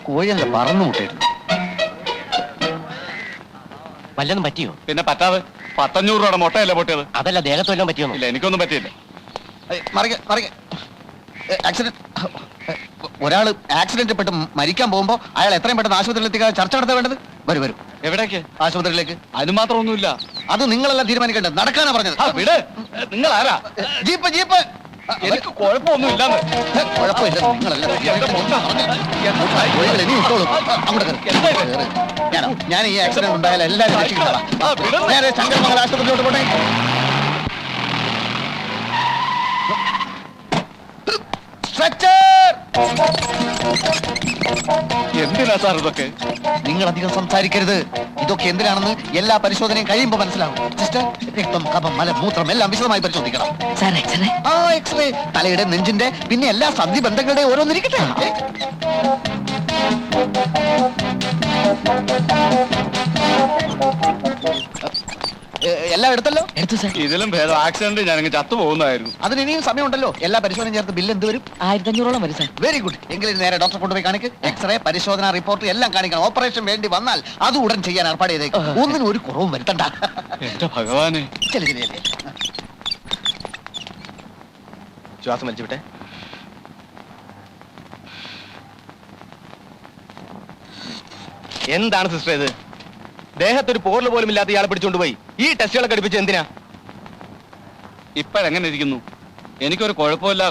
കോഴിയല്ല പറന്നു മുട്ടായിരുന്നു. വല്ലതും പറ്റിയോ? പിന്നെ പറ്റാതെ 500 രൂപയുടെ മുട്ടയല്ലേ പൊട്ടിയത്? അതല്ല, ദേഹത്ത് വല്ലതും പറ്റിയോ? ഇല്ല, എനിക്കൊന്നും പറ്റിയില്ല. ആക്സിഡന്റ്. ഒരാള് ആക്സിഡന്റ് പെട്ട് മരിക്കാൻ പോകുമ്പോ അയാൾ എത്രയും പെട്ടെന്ന് ആശുപത്രിയിൽ എത്തിക്കാൻ ചർച്ച നടത്താൻ വേണ്ടത്. വരും. എവിടേക്ക്? ആശുപത്രിയിലേക്ക്. അതിന് മാത്രം ഒന്നുമില്ല. അത് നിങ്ങളെല്ലാം തീരുമാനിക്കേണ്ടത്. നടക്കാനാ പറഞ്ഞത്. വിട്. നിങ്ങൾ ആരാ? ജീപ്പ്. എനിക്ക് കുഴപ്പമൊന്നുമില്ല. കുഴപ്പമില്ല, നിങ്ങളെല്ലാം ഞാൻ ഈ ആക്സിഡന്റ് ഉണ്ടായാലും എല്ലാവരും രക്ഷിക്കുന്നതാണ്. ഞാൻ ശങ്കരമംഗല ആശുപത്രിയിലോട്ട് പോട്ടെ. എന്തിനാ സാർ ഇതൊക്കെ? നിങ്ങൾ അധികം സംസാരിക്കരുത്. ഇതൊക്കെ എന്തിനാണെന്ന് എല്ലാ പരിശോധനയും കഴിയുമ്പോൾ മനസ്സിലാവും. സിസ്റ്റർ, രക്തം, കഫം, മലം, മൂത്രം എല്ലാം വിശദമായി പരിശോധിക്കണം. എക്സ്റേ തലയുടെ, നെഞ്ചിന്റെ, പിന്നെ എല്ലാ സന്ധി ബന്ധങ്ങളുടെയും ഓരോന്നിരിക്കട്ടെ. എല്ലാം എടുത്തല്ലോ? എടുത്തു സാർ. ഇതിലും ഭേദം ആക്സിഡന്റ് ഞാനങ്ങ് ചത്തു പോകുന്നതായിരുന്നു. അതിന് ഇനിയും സമയമുണ്ടല്ലോ. എല്ലാ പരിശോധനയും ചേർത്ത് ബില്ല് എന്ത് വരും? 1500 വരും സാർ. Very good. എങ്കിലും നേരെ ഡോക്ടറെ കൊണ്ടുപോയി കാണിക്ക്. എക്സ്റേ, പരിശോധന റിപ്പോർട്ട് എല്ലാം കാണിക്കണം. ഓപ്പറേഷൻ വേണ്ടി വന്നാൽ അത് ഉടൻ ചെയ്യാൻ ഏർപ്പാട് ചെയ്തേക്കും. ഒന്നിനും ഒരു കുറവും വരുത്തണ്ട. എന്റെ ഭഗവാനെ. ശരി. ശ്വാസം വലിച്ചുവിട്ടെ. എന്താണ് സിസ്റ്റർ ഇത്? ദേഹത്തൊരു പോറൽ പോലും ഇല്ലാത്ത ഇയാളെ പിടിച്ചുകൊണ്ടുപോയി ഈ ടെസ്റ്റുകളൊക്കെ അടുപ്പിച്ച് എന്തിനാ? ഇപ്പോഴെങ്ങനെ ഇരിക്കുന്നു? എനിക്കൊരു കുഴപ്പമില്ല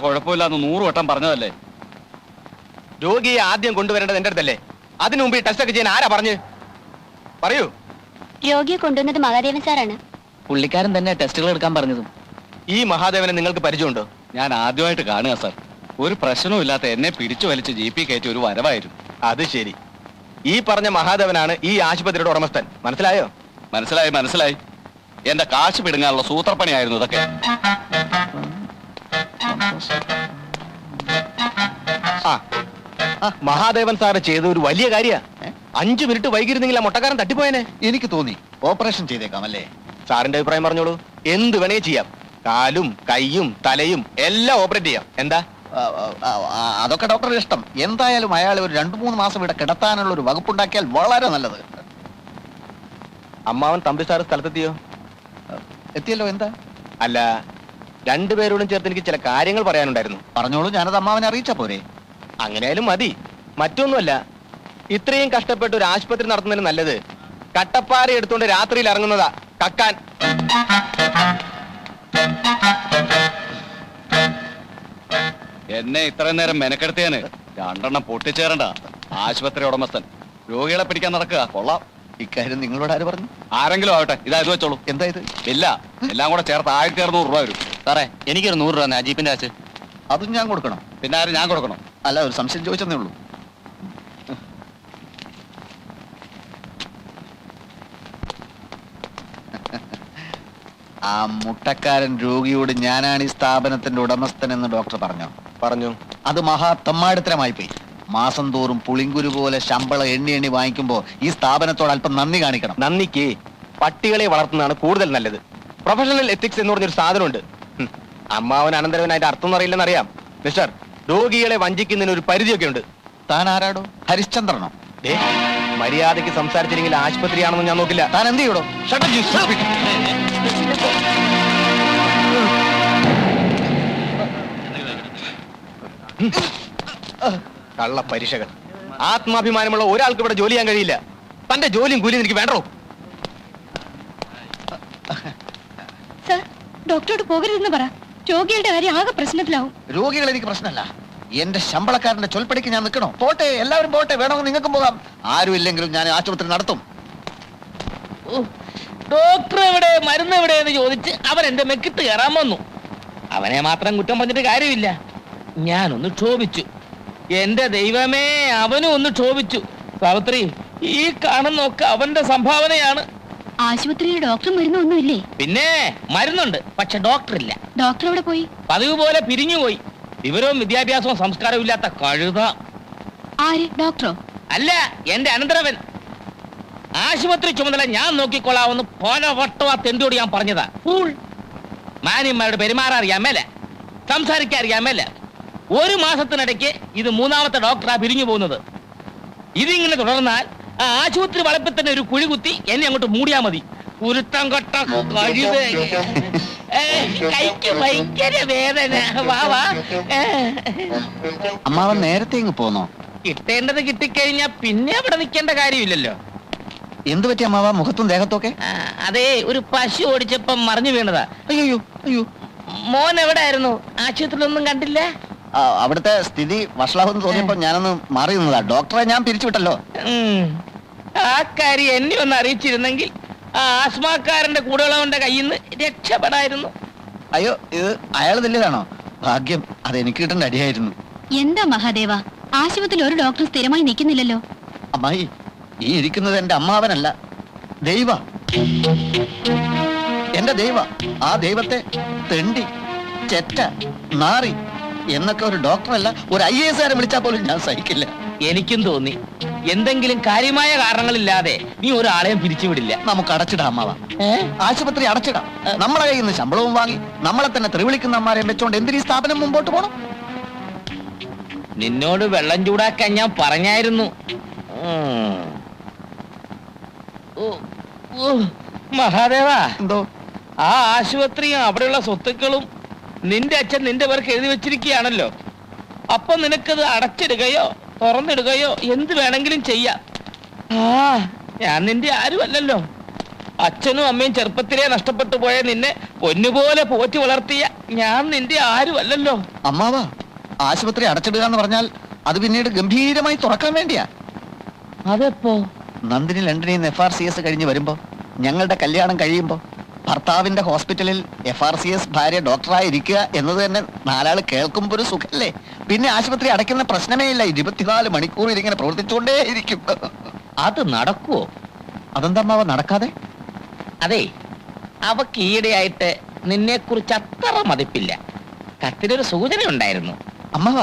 എന്ന് 100 വട്ടം പറഞ്ഞതല്ലേ. രോഗിയെ ആദ്യം കൊണ്ടുവരേണ്ടത് എന്റെ അടുത്തല്ലേ? അതിനു മുമ്പ് ഈ ടെസ്റ്റ് ഒക്കെ ചെയ്യാൻ ആരാ പറഞ്ഞു? പറയൂ. രോഗിയെ കൊണ്ടുവന്നത് മഹാദേവൻ സാറാണ്. പുള്ളിക്കാരൻ തന്നെ ടെസ്റ്റുകൾ എടുക്കാൻ പറഞ്ഞതും. ഈ മഹാദേവനെ നിങ്ങൾക്ക് പരിചയമുണ്ടോ? ഞാൻ ആദ്യമായിട്ട് കാണുക സാർ. ഒരു പ്രശ്നവും ഇല്ലാത്ത എന്നെ പിടിച്ചു വലിച്ച് ജീപ്പിൽ കയറ്റി ഒരു വരവായിരുന്നു. അത് ശരി. ഈ പറഞ്ഞ മഹാദേവനാണ് ഈ ആശുപത്രിയുടെ ഉടമസ്ഥൻ. മനസ്സിലായോ? മനസ്സിലായി. എന്റെ കാശ് പിടുങ്ങാനുള്ള സൂത്രപ്പണിയായിരുന്നു ഇതൊക്കെ. മഹാദേവൻ സാറ് ചെയ്ത ഒരു വലിയ കാര്യ. 5 മിനിറ്റ് വൈകിരുന്നെങ്കിൽ ആ മുട്ടക്കാരൻ തട്ടിപ്പോയനെ. എനിക്ക് തോന്നി ഓപ്പറേഷൻ ചെയ്തേക്കാം അല്ലേ? സാറിന്റെ അഭിപ്രായം പറഞ്ഞോളൂ. എന്ത് വേണേ ചെയ്യാം. കാലും കൈയും തലയും എല്ലാം ഓപ്പറേറ്റ് ചെയ്യാം. എന്താ? അതൊക്കെ ഡോക്ടറുടെ ഇഷ്ടം. എന്തായാലും അയാൾ ഒരു 2-3 മാസം ഇവിടെ കിടത്താനുള്ള ഒരു വകുപ്പുണ്ടാക്കിയാൽ വളരെ നല്ലത്. അമ്മാവൻ തമ്പി സാറ് സ്ഥലത്തെത്തിയോ? എത്തിയല്ലോ. എന്താ? അല്ല, രണ്ടുപേരോടും ചേർത്ത് എനിക്ക് ചില കാര്യങ്ങൾ പറയാനുണ്ടായിരുന്നു. പറഞ്ഞോളൂ, ഞാനത് അമ്മാവനെ അറിയിച്ചാ പോരെ? അങ്ങനെയാലും മതി. മറ്റൊന്നുമല്ല, ഇത്രയും കഷ്ടപ്പെട്ട് ഒരു ആശുപത്രി നടത്തുന്നതിന് നല്ലത് കട്ടപ്പാറ എടുത്തുകൊണ്ട് രാത്രിയിൽ ഇറങ്ങുന്നതാ കക്കാൻ. എന്നെ ഇത്രയും നേരം മെനക്കെടുത്തിയാണ് 2 എണ്ണം പൊട്ടിച്ചേരണ്ട. ആശുപത്രി ഉടമസ്ഥൻ രോഗികളെ പിടിക്കാൻ നടക്കുക. കൊള്ളാം. ഇക്കാര്യം നിങ്ങളോട് ആര് പറഞ്ഞു? ആരെങ്കിലും ആവട്ടെ, ഇതായത് വെച്ചോളൂ. എന്താ ഇത്? ഇല്ല, എല്ലാം കൂടെ ചേർത്ത് 1600 രൂപ വരും. സാറേ, എനിക്കൊരു 100 രൂപ ജീപ്പിന്റെ കാശ്. അതും ഞാൻ കൊടുക്കണം? പിന്നെ ആരും ഞാൻ കൊടുക്കണം? അല്ല, ഒരു സംശയം ചോദിച്ചതേ ഉള്ളൂ. ആ മുട്ടക്കാരൻ രോഗിയോട് ഞാനാണ് ഈ സ്ഥാപനത്തിന്റെ ഉടമസ്ഥൻ എന്ന് ഡോക്ടർ പറഞ്ഞു. അത് മഹാ തെമ്മാടിത്തരമായി പോയി. മാസം തോറും പുളിങ്കുരു പോലെ ശമ്പളം എണ്ണി വാങ്ങിക്കുമ്പോ ഈ സ്ഥാപനത്തോട് അല്പം നന്ദി കാണിക്കണം. നന്ദിക്ക് പട്ടികളെ വളർത്തുന്നതാണ് കൂടുതൽ നല്ലത്. പ്രൊഫഷണൽ എത്തിക്സ് എന്ന് പറഞ്ഞൊരു സാധനമുണ്ട്. അമ്മാവൻ അനന്തരവനായിട്ട് അർത്ഥം അറിയില്ലെന്ന് അറിയാം. മിസ്റ്റർ, രോഗികളെ വഞ്ചിക്കുന്നതിന് ഒരു പരിധിയൊക്കെ ഉണ്ട്. താൻ ആരാടോ? ഹരിശ്ചന്ദ്രനോ? മര്യാദയ്ക്ക് സംസാരിച്ചില്ലെങ്കിൽ ആശുപത്രിയാണെന്ന് ഞാൻ നോക്കില്ല. താൻ എന്ത് ചെയ്യടോ? കള്ള പരീക്ഷകൾ. ആത്മാഭിമാനമുള്ള ഒരാൾക്ക് ഇവിടെ ജോലി ചെയ്യാൻ കഴിയില്ല. തന്റെ ജോലിയും കൂലിയും എനിക്ക് വേണ്ടോ? സർ, ഡോക്ടറോട് പോകരുതെന്ന് പറ. രോഗികളുടെ കാര്യം ആകെ പ്രശ്നത്തിലാവും. രോഗികൾ എനിക്ക് പ്രശ്നമല്ല. എന്റെ ശമ്പളക്കാരന്റെ ചൊൽപ്പടിക്ക് ഞാൻ നിൽക്കണോ? പോട്ടെ, എല്ലാവരും പോട്ടെ. വേണമെങ്കിൽ നിങ്ങൾക്കും പോകാം. ആരും ഇല്ലെങ്കിലും ഞാൻ ആശുപത്രി നടത്തും. ഡോക്ടർ എവിടെ, മരുന്ന് എവിടെ എന്ന് ചോദിച്ച് അവൻ എന്റെ മെക്കിട്ട് കയറാൻ വന്നു. അവനെ മാത്രം കുറ്റം പറഞ്ഞിട്ട് കാര്യമില്ല. ഞാനൊന്ന് ക്ഷോഭിച്ചു. എന്റെ ദൈവമേ, അവനും ഒന്ന് ക്ഷോഭിച്ചു. സാവിത്രി, ഈ കാണുന്നൊക്കെ അവന്റെ സംഭാവനയാണ്. ആശുപത്രിയിൽ ഡോക്ടർ മരുന്നൊന്നുമില്ലേ? പിന്നെ മരുന്നുണ്ട്, പക്ഷെ ഡോക്ടർ ഇല്ല. ഡോക്ടർ എവിടെ പോയി? പതിവ് പോലെ പിരിഞ്ഞുപോയി. വിവരവും വിദ്യാഭ്യാസവും സംസ്കാരവും ഇല്ലാത്ത കഴുത. ആര്? ഡോക്ടറോ? അല്ല, എന്റെ അനന്തരവൻ. ആശുപത്രി ചുമതല ഞാൻ നോക്കിക്കൊള്ളാമെന്ന് പല വട്ടം ആ തെണ്ടിയോട് ഞാൻ പറഞ്ഞതാ. ഫൂൾ. മാന്യന്മാരോട് പെരുമാറാൻ അറിയാൻ മേല, സംസാരിക്കാൻ അറിയാൻ മേല. ഒരു മാസത്തിനിടയ്ക്ക് ഇത് മൂന്നാമത്തെ ഡോക്ടറാ പിരിഞ്ഞു പോകുന്നത്. ഇതിങ്ങനെ തുടർന്നാൽ ആ ആശുപത്രി വളപ്പിൽ തന്നെ ഒരു കുഴി കുത്തി എന്നെ അങ്ങോട്ട് മൂടിയാ മതി. കുരുത്തം കൊട്ട കഴുത. കൈക്ക് ഭയങ്കര വേദന. വാ വാ. അമ്മാവൻ നേരത്തെ ഇങ്ങ് പോന്നോ? കിട്ടേണ്ടത് കിട്ടിക്കഴിഞ്ഞാ പിന്നെ അവിടെ നിൽക്കേണ്ട കാര്യമില്ലല്ലോ. എന്തു പറ്റി അമ്മാവ, മുഖത്തും ദേഹത്തൊക്കെ? അതേ, ഒരു പശു ഓടിച്ചപ്പം മറിഞ്ഞു വീണതാ. അയ്യോ അയ്യോ. മോൻ എവിടെയായിരുന്നു? ആശുപത്രിയിലൊന്നും കണ്ടില്ല? അവിടുത്തെ സ്ഥിതി വഷളാവെന്ന് തോന്നിയപ്പോ ഞാനൊന്ന് മാറി നിന്നതാ. ഡോക്ടറെ ഞാൻ പിരിച്ചുവിട്ടല്ലോ. ആ കാര്യം എന്നെ ഒന്ന് അറിയിച്ചിരുന്നെങ്കിൽ ആ ആസ്മാക്കാരന്റെ കൂടെയുള്ളവന്റെ കയ്യിൽ നിന്ന് രക്ഷപ്പെടായിരുന്നു. അയ്യോ, ഇത് അയാൾ വലിയതാണോ? ഭാഗ്യം, അത് എനിക്ക് കിട്ടേണ്ട അടിയായിരുന്നു. എന്താ മഹാദേവ, ആശുപത്രിയിൽ ഒരു ഡോക്ടർ സ്ഥിരമായി നിൽക്കുന്നില്ലല്ലോ? അമ്മായി, ഈ ഇരിക്കുന്നത് എന്റെ അമ്മാവനല്ല, ദൈവ. എന്റെ ദൈവ. ആ ദൈവത്തെ തെണ്ടി, ചെറ്റ, നാറി എന്നൊക്കെ ഒരു ഡോക്ടറല്ല, ഒരു IAS കാരൻ വിളിച്ചാൽ പോലും ഞാൻ സഹിക്കില്ല. എനിക്കും തോന്നി എന്തെങ്കിലും കാര്യമായ കാരണങ്ങളില്ലാതെ നീ ഒരാളെയും പിരിച്ചുവിടില്ല. നമുക്ക് അടച്ചിടാം അമ്മാവ. ആശുപത്രി അടച്ചിടാം. നമ്മളെ കയ്യിൽ നിന്ന് ശമ്പളവും വാങ്ങി നമ്മളെ തന്നെ തെറിവിളിക്കുന്ന അമ്മാരെയും വെച്ചോണ്ട് എന്തിനീ സ്ഥാപനം മുമ്പോട്ട് പോണം? നിന്നോട് വെള്ളം ചൂടാക്കാൻ ഞാൻ പറഞ്ഞായിരുന്നു. മഹാദേവ, എന്തോ? ആ ആശുപത്രിയും അവിടെയുള്ള സ്വത്തുക്കളും നിന്റെ അച്ഛൻ നിന്റെ പേർക്ക് എഴുതി വെച്ചിരിക്കുകയാണല്ലോ. അപ്പൊ നിനക്കത് അടച്ചിടുകയോ തുറന്നിടുകയോ എന്ത് വേണമെങ്കിലും ചെയ്യാം. ഞാൻ നിന്റെ ആരുമല്ലല്ലോ. അച്ഛനും അമ്മയും ചെറുപ്പത്തിലേ നഷ്ടപ്പെട്ടു പോയ നിന്നെ പൊന്നുപോലെ പോറ്റി വളർത്തിയ ഞാൻ നിന്റെ ആരുമല്ലല്ലോ. അമ്മാവ, ആശുപത്രി അടച്ചിടുക എന്ന് പറഞ്ഞാൽ അത് പിന്നീട് ഗംഭീരമായി തുറക്കാൻ വേണ്ടിയാ. അതെപ്പോ? നന്ദിനി ലണ്ടനിൽ നിന്ന് FRCS കഴിഞ്ഞ് വരുമ്പോ, ഞങ്ങളുടെ കല്യാണം കഴിയുമ്പോ, ഭർത്താവിന്റെ ഹോസ്പിറ്റലിൽ FRCS ഭാര്യ ഡോക്ടറായി ഇരിക്കുക എന്നത് തന്നെ നാലാള് കേൾക്കുമ്പോ ഒരു സുഖല്ലേ? പിന്നെ ആശുപത്രി അടയ്ക്കുന്ന പ്രശ്നമേ ഇല്ല. 24 മണിക്കൂർ ഇതിങ്ങനെ പ്രവർത്തിച്ചുകൊണ്ടേ ഇരിക്കും. അത് നടക്കുവോ? അതെന്താ അമ്മാവ നടക്കാതെ? അതെ, അവക്ക് ഈയിടെയായിട്ട് നിന്നെ കുറിച്ച് അത്ര മതിപ്പില്ല. കത്തിലൊരു സൂചന ഉണ്ടായിരുന്നു. അമ്മാവ,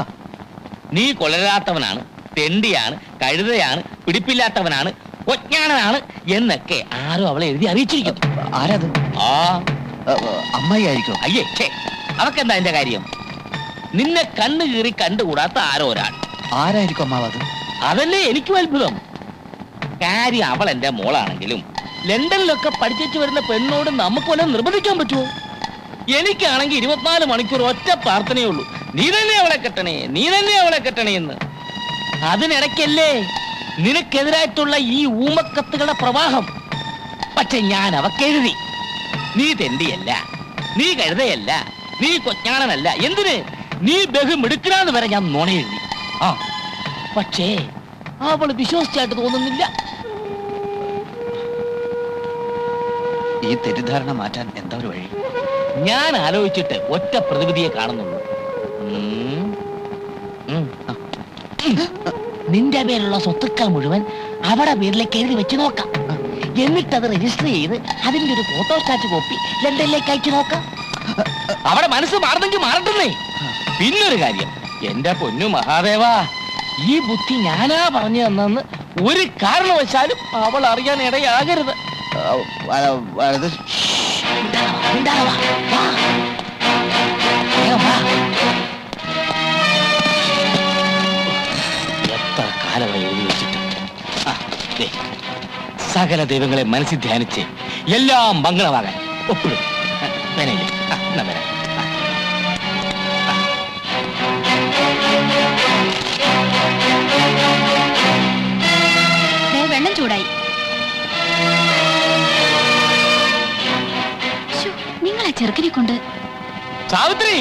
നീ കൊളരാത്തവനാണ്, തെണ്ടിയാണ്, കഴുതയാണ്, പിടിപ്പില്ലാത്തവനാണ്, ഒജ്ഞാനനാണ് എന്നൊക്കെ ആരോ അവളെ എഴുതി അറിയിച്ചിരിക്കുന്നു. ആരത്? അമ്മായി ആയിരിക്കും. അയ്യേ, ഛേ, അവക്കെന്താ എന്റെ കാര്യം? നിന്നെ കണ്ണു കീറി കണ്ടുകൂടാത്ത ആരോ ഒരാൾ. ആരായിരിക്കും അമ്മാവ അത്? അതല്ലേ എനിക്കും അത്ഭുതം. കാര്യം അവൾ എന്റെ മോളാണെങ്കിലും ലണ്ടനിലൊക്കെ പഠിച്ചു വരുന്ന പെണ്ണോട് നമുക്ക് വല്ലതും നിർബന്ധിക്കാൻ പറ്റുമോ? എനിക്കാണെങ്കിൽ 24 മണിക്കൂർ ഒറ്റ പ്രാർത്ഥനയേ ഉള്ളൂ, നീ തന്നെ അവളെ കെട്ടണേ, നീ തന്നെ അവളെ കെട്ടണേ എന്ന്. അതിനിടയ്ക്കല്ലേ നിനക്കെതിരായിട്ടുള്ള ഈ ഊമക്കത്തുകളുടെ പ്രവാഹം. പക്ഷെ ഞാൻ അവക്കെഴുതി, നീ തെണ്ടിയല്ല, നീ കഴുതയല്ല, നീ കൊജ്ഞാനനല്ല, എന്തിന് നീ ബഹുമിടുക്കലാന്ന് വരെ ഞാൻ നുണയെഴുതി. പക്ഷേ അവള് വിശ്വസിച്ചായിട്ട് തോന്നുന്നില്ല. ഈ തെറ്റിദ്ധാരണ മാറ്റാൻ എന്താ ഒരു വഴി? ഞാൻ ആലോചിച്ചിട്ട് ഒറ്റ പ്രതിവിധിയെ കാണുന്നുള്ളൂ. നിന്റെ പേരുള്ള സ്വത്തുക്കൾ മുഴുവൻ അവിടെ പേരിലേക്ക് എഴുതി വെച്ച് നോക്കാം. എന്നിട്ട് അത് രജിസ്റ്റർ ചെയ്ത് അതിന്റെ ഒരു ഫോട്ടോസ്റ്റാറ്റ് കോപ്പി ലണ്ടനിലേക്ക് അയച്ചു നോക്കാം. അവിടെ മനസ്സ് മാറുന്നെങ്കിൽ മാറട്ടെന്നേ. പിന്നൊരു കാര്യം, എന്റെ പൊന്നു മഹാദേവ, ഈ ബുദ്ധി ഞാനാ പറഞ്ഞു തന്നെന്ന് ഒരു കാരണവശാലും അവൾ അറിയാൻ ഇടയാകരുത്. എത്ര കാലമായി എഴുതി വെച്ചിട്ട്. സകല ദൈവങ്ങളെ മനസ്സിൽ ധ്യാനിച്ച് എല്ലാം മംഗളമാകാൻ ഒപ്പിടും. വെള്ളം ചൂടായി. നിങ്ങൾ ആ ചെറുക്കനെ കൊണ്ട്. സാവിത്രി,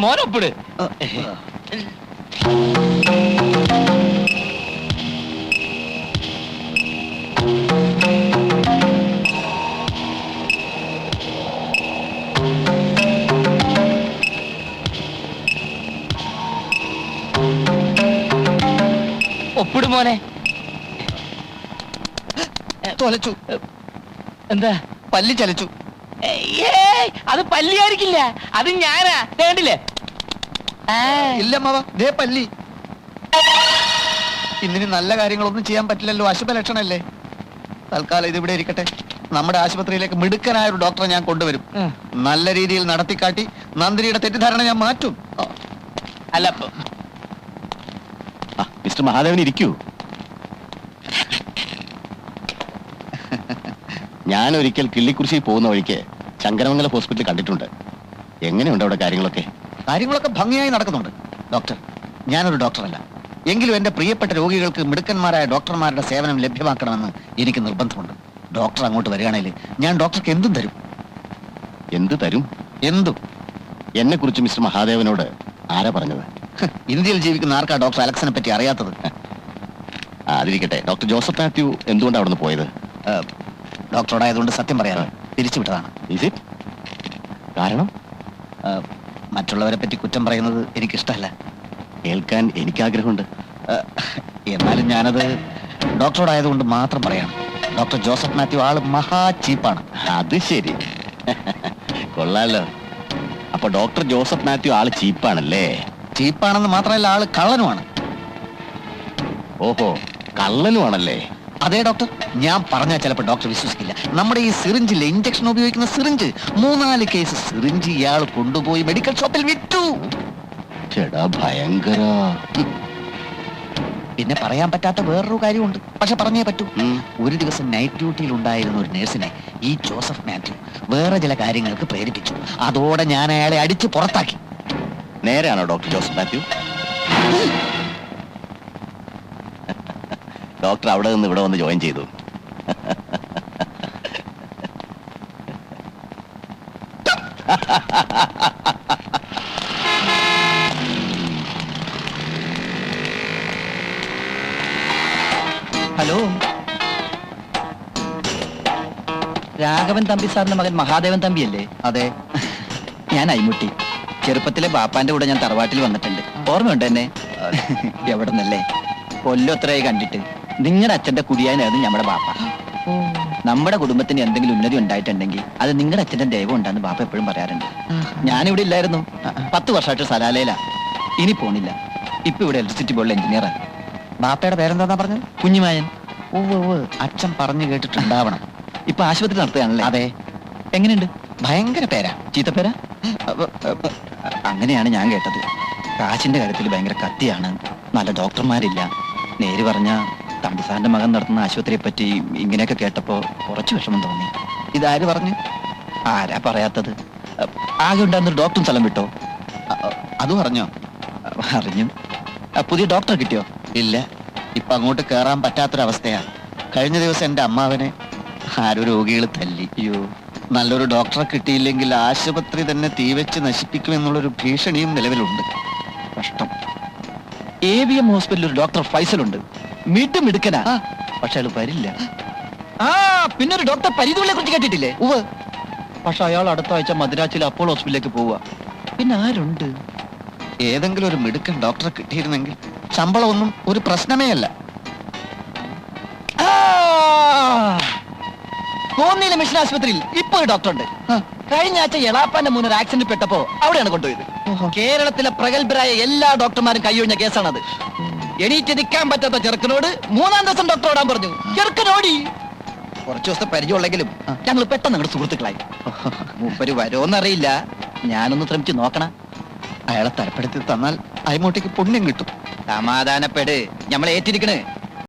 മോനൊപ്പിട്. ഒപ്പിടും മോനെ. തൊലച്ചു. എന്താ? പല്ലി ചലിച്ചു. അത് പല്ലിയായിരിക്കില്ല, അത് ഞാനാ. വേണ്ടില്ലേ? ഇല്ല അമ്മാവ, ദേ പല്ലി. ഇന്നിനി നല്ല കാര്യങ്ങളൊന്നും ചെയ്യാൻ പറ്റില്ലല്ലോ, അശുഭ ലക്ഷണല്ലേ. തൽക്കാലം ഇതിവിടെ ഇരിക്കട്ടെ, നമ്മുടെ ആശുപത്രിയിലേക്ക് മിടുക്കനായ ഒരു ഡോക്ടറെ ഞാൻ കൊണ്ടുവരും. നല്ല രീതിയിൽ നടത്തിക്കാട്ടി നന്ദിനിയുടെ തെറ്റിദ്ധാരണ ഞാൻ മാറ്റും. അല്ല മിസ്റ്റർ മഹാദേവൻ ഇരിക്കൂ. ഞാൻ ഒരിക്കൽ കിള്ളിക്കുറിശി പോകുന്ന വഴിക്ക് ശങ്കരമംഗലം ഹോസ്പിറ്റലിൽ കണ്ടിട്ടുണ്ട്. എങ്ങനെയുണ്ട് അവിടെ കാര്യങ്ങളൊക്കെ? കാര്യങ്ങളൊക്കെ ഭംഗിയായി നടക്കുന്നുണ്ട് ഡോക്ടർ. ഞാനൊരു ഡോക്ടറല്ല, എങ്കിലും എന്റെ പ്രിയപ്പെട്ട രോഗികൾക്ക് മിടുക്കന്മാരായ ഡോക്ടർമാരുടെ സേവനം ലഭ്യമാക്കണമെന്ന് എനിക്ക് നിർബന്ധമുണ്ട്. ഡോക്ടർ അങ്ങോട്ട് വരികയാണെങ്കിൽ ഞാൻ ഡോക്ടർക്ക് എന്തും തരും. എന്ത് തരും? എന്തും. എന്നെ കുറിച്ച് മിസ്റ്റർ മഹാദേവനോട് ആരാ പറഞ്ഞത്? ഇന്ത്യയിൽ ജീവിക്കുന്ന ആർക്കാ ഡോക്ടർ അലക്സിനെ പറ്റി അറിയാത്തത്? അതിരിക്കട്ടെ, ഡോക്ടർ ജോസഫ് മാത്യു എന്തുകൊണ്ടാണ് അവിടെ നിന്ന് പോയത്? ഡോക്ടറോടായതുകൊണ്ട് സത്യം പറയാതെ തിരിച്ചുവിട്ടതാണ്. Is it? കാരണം? മറ്റുള്ളവരെ പറ്റി കുറ്റം പറയുന്നത് എനിക്കിഷ്ടമല്ല. കേൾക്കാൻ എനിക്ക് ആഗ്രഹമുണ്ട്. എന്നാലും ഞാനത് ഡോക്ടറോടായതുകൊണ്ട് മാത്രം പറയാണ്. ഡോക്ടർ ജോസഫ് മാത്യു ആള് മഹാ ചീപ്പാണ്. അത് ശരി. കൊള്ളാലോ. അപ്പൊ ഡോക്ടർ ജോസഫ് മാത്യു ആള് ചീപ്പാണല്ലേ? ചീപ്പാണെന്ന് മാത്രമല്ല, ആള് കള്ളനുമാണ്. ഓഹോ, കള്ളനുമാണല്ലേ? അതെ ഡോക്ടർ, ഞാൻ പറഞ്ഞാൽ ചിലപ്പോൾ ഡോക്ടർ വിശ്വസിക്കില്ല. നമ്മുടെ ഈ സിറിഞ്ചില്ലേ, ഇഞ്ചക്ഷൻ ഉപയോഗിക്കുന്ന സിറിഞ്ച്, 3-4 കേസ് സിറിഞ്ച് ഇയാൾ കൊണ്ടുപോയി മെഡിക്കൽ ഷോപ്പിൽ വിറ്റു. ചേടാ ഭയങ്കര. പിന്നെ പറയാൻ പറ്റാത്ത വേറൊരു കാര്യമുണ്ട്, പക്ഷെ പറഞ്ഞേ പറ്റൂ. ഒരു ദിവസം നൈറ്റ് ഡ്യൂട്ടിയിൽ ഉണ്ടായിരുന്ന ഒരു നേഴ്സിനെ ഈ ജോസഫ് മാത്യു വേറെ ചില കാര്യങ്ങൾക്ക് പ്രേരിപ്പിച്ചു. അതോടെ ഞാൻ അയാളെ അടിച്ച് പുറത്താക്കി. നേരെയാണോ ഡോക്ടർ ജോസഫ് മാത്യു? ഡോക്ടർ അവിടെ നിന്ന് ഇവിടെ വന്ന് ജോയിൻ ചെയ്തു. ഹലോ, രാഘവൻ തമ്പി സാറിന്റെ മകൻ മഹാദേവൻ തമ്പിയല്ലേ? അതെ, ഞാൻ അയ്മുട്ടി. ചെറുപ്പത്തിലെ ബാപ്പാന്റെ കൂടെ ഞാൻ തറവാട്ടിൽ വന്നിട്ടുണ്ട്. ഓർമ്മയുണ്ട് എന്നെ? എവിടെ നിന്നല്ലേ? കൊല്ലത്രയായി കണ്ടിട്ട്. നിങ്ങളുടെ അച്ഛന്റെ കുടിയാനായിരുന്നു നമ്മുടെ ബാപ്പ. നമ്മുടെ കുടുംബത്തിന് എന്തെങ്കിലും ഉന്നതി ഉണ്ടായിട്ടുണ്ടെങ്കിൽ അത് നിങ്ങളുടെ അച്ഛന്റെ ദൈവം ഉണ്ടാന്ന് ബാപ്പ എപ്പോഴും പറയാറുണ്ട്. ഞാനിവിടെ ഇല്ലായിരുന്നു. 10 വർഷമായിട്ട് സലാലയിലാ. ഇനി പോണില്ല. ഇപ്പൊ ഇവിടെ ഇലക്ട്രിസിറ്റി ബോർഡിൽ എഞ്ചിനീയറാണ്. ബാപ്പയുടെ പേരെന്താ പറഞ്ഞത്? കുഞ്ഞുമായൻ. അച്ഛൻ പറഞ്ഞു കേട്ടിട്ടുണ്ടാവണം. ഇപ്പൊ ആശുപത്രി നടത്തുകയാണല്ലേ? അതെ. എങ്ങനെയുണ്ട്? ഭയങ്കര പേരാ. ചീത്തപ്പേരാ? അങ്ങനെയാണ് ഞാൻ കേട്ടത്. കാശിന്റെ കാര്യത്തിൽ ഭയങ്കര കത്തിയാണ്. നല്ല ഡോക്ടർമാരില്ല. നേര് പറഞ്ഞ തമ്പിസാറിന്റെ മകൻ നടത്തുന്ന ആശുപത്രിയെ പറ്റി ഇങ്ങനെയൊക്കെ കേട്ടപ്പോ കുറച്ച് വിഷമം തോന്നി. ഇതാര് പറഞ്ഞു? ആരാ പറയാത്തത്? ആകെ ഉണ്ടായിരുന്നൊരു ഡോക്ടറും സ്ഥലം വിട്ടോ? അത് പറഞ്ഞോ? അറിഞ്ഞു. പുതിയ ഡോക്ടറെ കിട്ടിയോ? ഇല്ല, ഇപ്പൊ അങ്ങോട്ട് കേറാൻ പറ്റാത്തൊരവസ്ഥയാ. കഴിഞ്ഞ ദിവസം എന്റെ അമ്മാവനെ ആരോ രോഗികൾ തല്ലി. അയ്യോ. നല്ലൊരു ഡോക്ടറെ കിട്ടിയില്ലെങ്കിൽ ആശുപത്രി തന്നെ തീവെച്ച് നശിപ്പിക്കുമെന്നുള്ളൊരു ഭീഷണിയും നിലവിലുണ്ട്. കഷ്ടം. AVM ഹോസ്പിറ്റലിൽ ഒരു ഡോക്ടർ ഫൈസലുണ്ട്. മിടുക്കനാ. പക്ഷെ അയാൾ വരില്ല. പിന്നെ ഒരു ഡോക്ടർ പരിധുവിനെ കുറിച്ച് കേട്ടിട്ടില്ലേ? പക്ഷെ അയാൾ അടുത്ത ആഴ്ച മദ്രാസിലെ അപ്പോളോ ഹോസ്പിറ്റലിലേക്ക് പോവുക. പിന്നെ ആരുണ്ട്? ഏതെങ്കിലും ഒരു മിടുക്കൻ ഡോക്ടറെ കിട്ടിയിരുന്നെങ്കിൽ ശമ്പളമൊന്നും ഒരു പ്രശ്നമേ അല്ല. കോന്നിയിലെ മിഷൻ ആശുപത്രിയിൽ ഇപ്പൊ ഒരു ഡോക്ടർ ഉണ്ട്. കഴിഞ്ഞ ആഴ്ച എളാപ്പാന്റെ മുന്നിൽ ഒരു ആക്സിഡന്റ് പെട്ടപ്പോ അവിടെയാണ് കൊണ്ടുപോയത്. കേരളത്തിലെ പ്രഗത്ഭരായ എല്ലാ ഡോക്ടർമാരും കൈയൊഴിഞ്ഞ കേസാണത്. എണീറ്റ് നിൽക്കാൻ പറ്റാത്ത ചെറുക്കനോട് 3-ാം ദിവസം ഡോക്ടർ ഓടാൻ പറഞ്ഞു. ചെറുക്കനോടി. കുറച്ചു ദിവസത്തെ പരിചയമുള്ളെങ്കിലും ഞങ്ങൾ പെട്ടെന്ന് ഞങ്ങളുടെ സുഹൃത്തുക്കളായി. മൂപ്പര് വരുമോന്നറിയില്ല. ഞാനൊന്ന് ശ്രമിച്ചു നോക്കണം. അയാളെ തരപ്പെടുത്തി തന്നാൽ അയ്മോട്ടേക്ക് പുണ്യം കിട്ടും. സമാധാനപ്പെട്. ഞമ്മളെ ഏറ്റിരിക്കണ്.